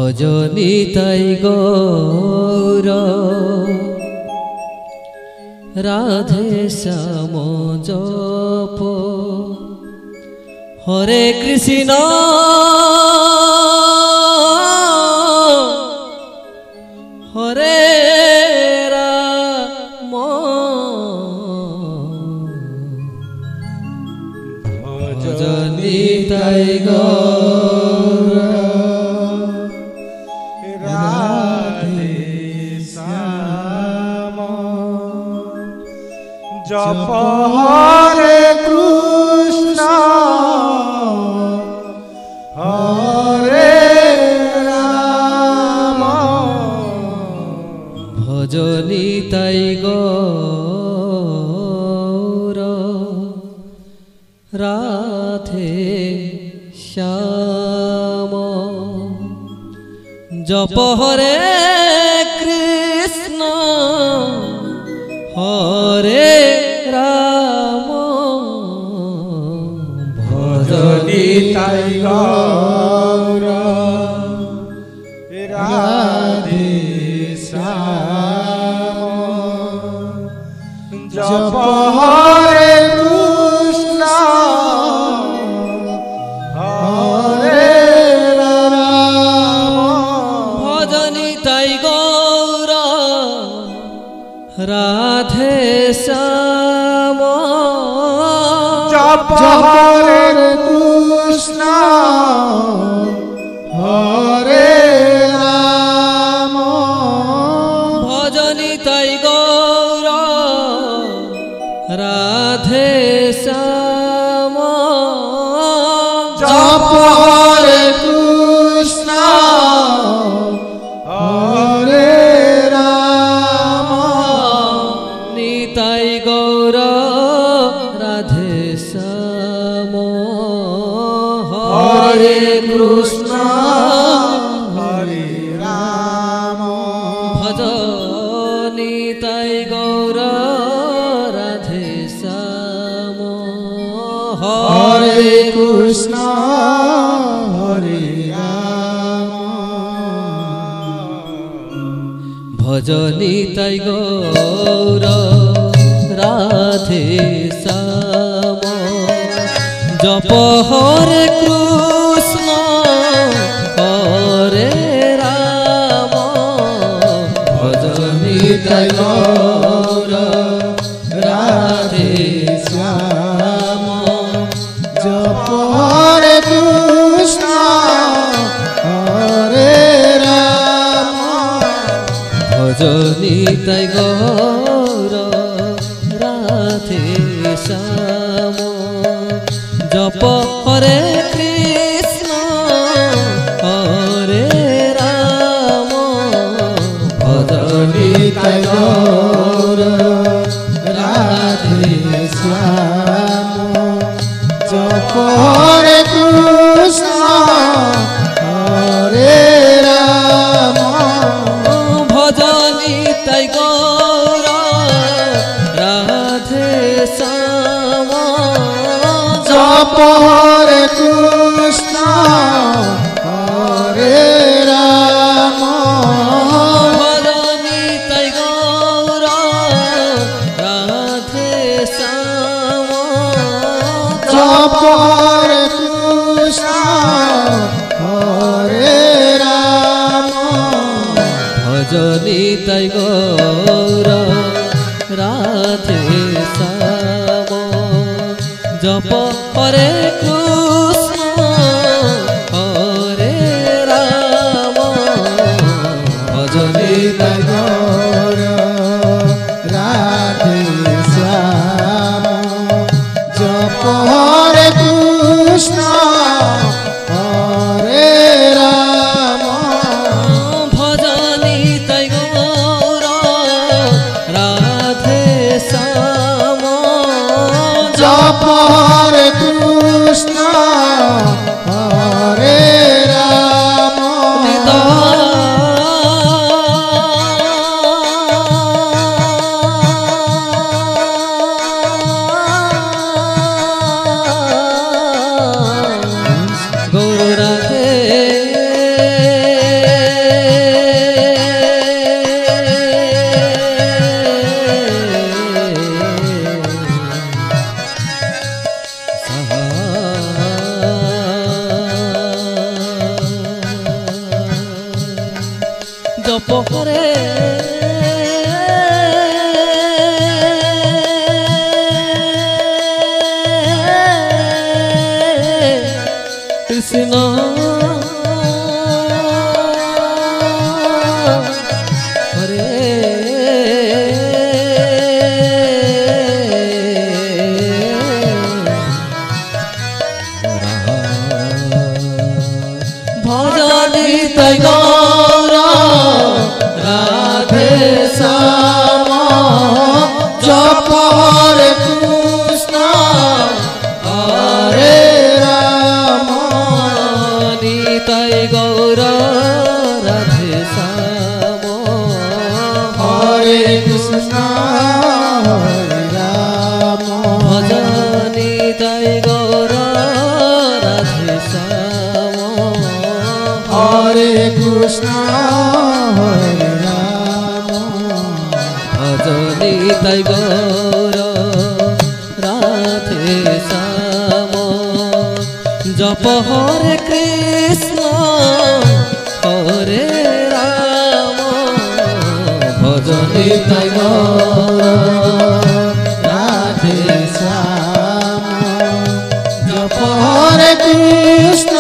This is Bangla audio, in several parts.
ভজনিতাই গৌর রাধে শ্যাম জপ হরে কৃষ্ণ হরে রাম ভজনিতাই গৌর রাধে শ্যাম জপ হরে কৃষ্ণ হরে রাম ভজনিতাই গৌর রাধে শ্যাম জপ হরে কৃষ্ণ হরে রাম ভজনিতাই গৌর রাধে শ্যাম জপ হরে কৃষ্ণ হরে রাম ভজনিতাই গৌর রাধে শ্যাম জপ হরে কৃষ্ণ হরে রাম ভজনিতাই গৌর রাধে শ্যাম জপ হরে কৃষ্ণ হরে রাম নিতাই গৌর রাধে শ্যাম হরে কৃষ্ণ হরে রাম ভজ নিতাই গৌর রাধে শ্যাম হরে কৃষ্ণ হরে রাম ভজ নিতাই গৌর রাধে শ্যাম জপ হরে কৃষ্ণ হরে রাম ভজ নিতাই গৌর রাধে শ্যাম জপ হরে কৃষ্ণ হরে রাম ভজ নিতাই গৌর রাধে শ্যাম জপ হরে কৃষ্ণ হরে রাম ভজ নিতাই গৌর রাধে শ্যাম জপ হরে কৃষ্ণ হরে রাম ভজ নিতাই গৌর রাধে শ্যাম জপ হরে কৃষ্ণ হরে রাম ভজ নিতাই গৌর রাধে শ্যাম জপ হরে কৃষ্ণ হরে রাম ভজ নিতাই গৌর রাধে শ্যাম জপ হরে কৃষ্ণ হরে রাম ভজ নিতাই গৌর রাধে শ্যাম জপ হরে কৃষ্ণ হরে রাম ভজ নিতাই গৌর রাধে শ্যাম জপ হরে কৃষ্ণ হরে রাম কৃষ্ণ হরে ভজনি তাই গৌর রাধে শ্যাম জপ হরে কৃষ্ণ হরে রাম নিতাই গৌর রাধে শ্যাম হরে কৃষ্ণ হরে রাম ভজনি তাই গৌর রাধে শ্যাম হরে কৃষ্ণ হরে রাম ভজনি তাই গৌর রাধে শ্যাম জপ হরে কৃষ্ণ হরে রাম ভজনি তাই গৌর রাধে শ্যাম জপ হরে কৃষ্ণ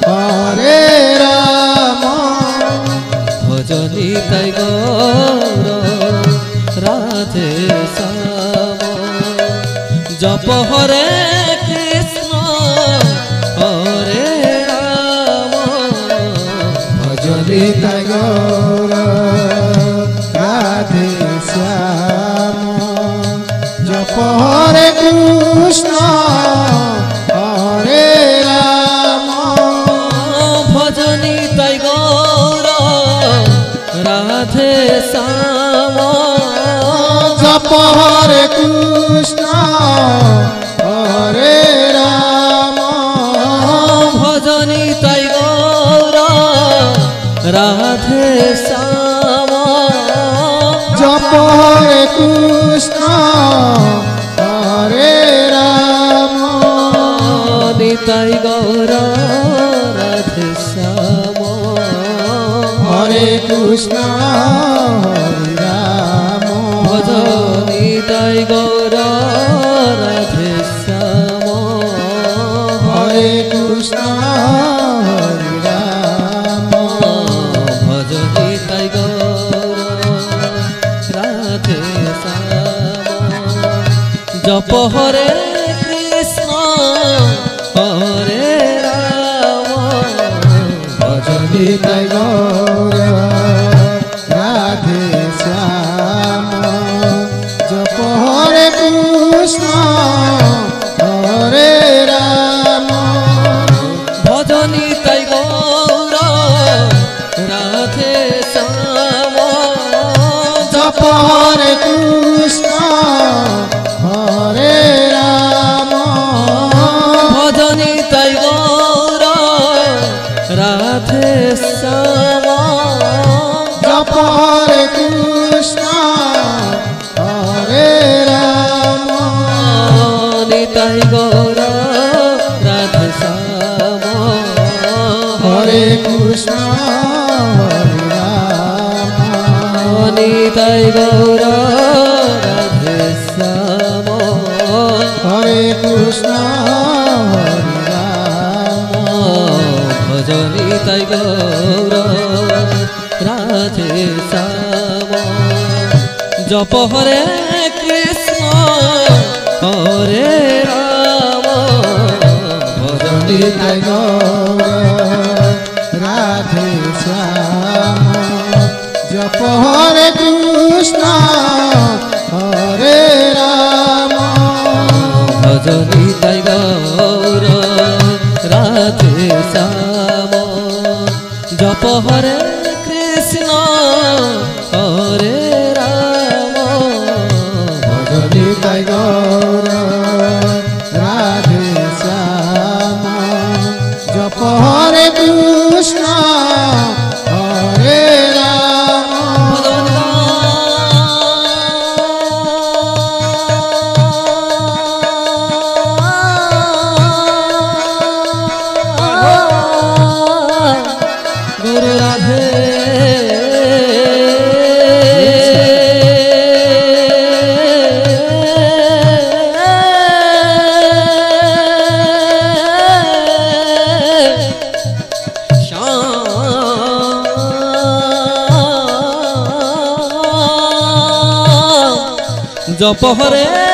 হরে রাম ভজনি তাই গৌর রাধে শ্যাম জপ হরে কৃষ্ণ হরে রাম ভজনি তাই গৌর রাধে শ্যাম জপ হরে কৃষ্ণ হরে রাম ভজনি তাই গৌর রাধে শ্যাম জপ হরে কৃষ্ণ হরে রাম ভজনি তাই গৌর রাধে শ্যাম জপ হরে কৃষ্ণ হরে রাম নিতাই গৌর রাধে শ্যাম হরে কৃষ্ণ হরে রাম ভজনি তাই গৌর রাধে শ্যাম হরে কৃষ্ণ হরে রাম ভজনি তাই গৌর রাধে শ্যাম জপ হরে কৃষ্ণ হরে রাম ভজনি তাই গৌর রাধে শ্যাম জপ হরে কৃষ্ণ হরে রাম ভজনি তাই গৌর রাধে শ্যাম জপ হরে কৃষ্ণ হরে রাম ভজনি তাই গৌর রাধে শ্যাম জপ হরে কৃষ্ণ হরে রাম নিতাই গৌর রাধে শ্যাম হরে কৃষ্ণ হরে রাম নিতাই গৌর রাধে শ্যাম হরে কৃষ্ণ হরে রাম ভজনি তাই গৌর রাধে শ্যাম জপ হরে কৃষ্ণ হরে রাম ভজনি তাই গৌর রাধে শ্যাম জপ হরে কৃষ্ণ হরে রাম ভজনি তাই গৌর রাধে শ্যাম জপ হরে কৃষ্ণ হরে রাম ভজনি তাই গৌর রাধে শ্যাম জপ হরে কৃষ্ণ হরে রাম গুরু রাধে জপ হরে